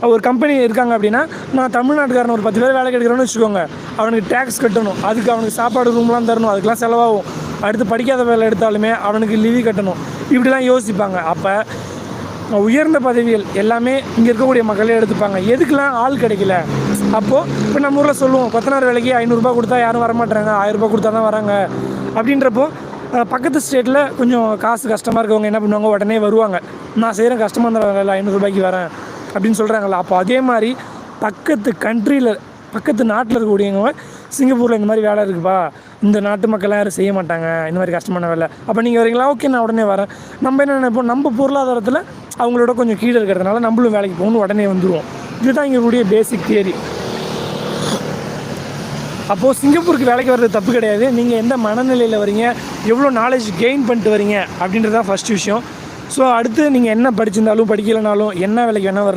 ஒரு கம்பெனி இருக்காங்க அப்படின்னா, நான் தமிழ்நாட்டுக்காரன் ஒரு 10 பேர் வேலைக்கு எடுக்கிறேன்னு வச்சுக்கோங்க, அவனுக்கு டேக்ஸ் கட்டணும், அதுக்கு அவனுக்கு சாப்பாடு ரூம்லாம் தரணும், அதுக்கெலாம் செலவாகும். அடுத்து படிக்காத வேலை எடுத்தாலுமே அவனுக்கு லிவி கட்டணும், இப்படிலாம் யோசிப்பாங்க. அப்போ உயர்ந்த பதவிகள் எல்லாமே இங்கே இருக்கக்கூடிய மக்களே எடுத்துப்பாங்க. எதுக்கெலாம் ஆள் கிடைக்கல? அப்போது இப்போ நம்ம ஊரில் சொல்லுவோம், கொத்தனார் வேலைக்கு 500 கொடுத்தா யாரும் வரமாட்டாங்க, 1000 கொடுத்தா தான் வராங்க. அப்படின்றப்போ பக்கத்து ஸ்டேட்டில் கொஞ்சம் காசு கஷ்டமாக இருக்கவங்க என்ன பண்ணுவாங்க, உடனே வருவாங்க, நான் செய்கிறேன் கஷ்டமாக இருந்த வேலை 500 வரேன் அப்படின்னு சொல்கிறாங்களா. அப்போ அதே மாதிரி பக்கத்து கண்ட்ரியில் பக்கத்து நாட்டில் இருக்கக்கூடியவங்க சிங்கப்பூரில் இந்த மாதிரி வேலை இருக்குப்பா, இந்த நாட்டு மக்கள்லாம் யாரும் செய்ய மாட்டாங்க இந்த மாதிரி கஷ்டமான வேலை, அப்போ நீங்கள் வரீங்களா, ஓகே நான் உடனே வரேன். நம்ம என்ன நினைப்போம், நம்ம பொருளாதாரத்தில் அவங்களோட கொஞ்சம் கீழே இருக்கிறதுனால நம்மளும் வேலைக்கு போகணும், உடனே வந்துடுவோம். இதுதான் எங்களுடைய பேசிக் தியரி. அப்போது சிங்கப்பூருக்கு வேலைக்கு வர்றது தப்பு கிடையாது. நீங்கள் எந்த மனநிலையில் வரீங்க, எவ்வளோ நாலேஜ் கெயின் பண்ணிட்டு வரீங்க அப்படின்றது தான் ஃபஸ்ட் விஷயம். ஸோ அடுத்து நீங்கள் என்ன படிச்சிருந்தாலும் படிக்கலைனாலும் என்ன வேலைக்கு வேணால் வரலாம்.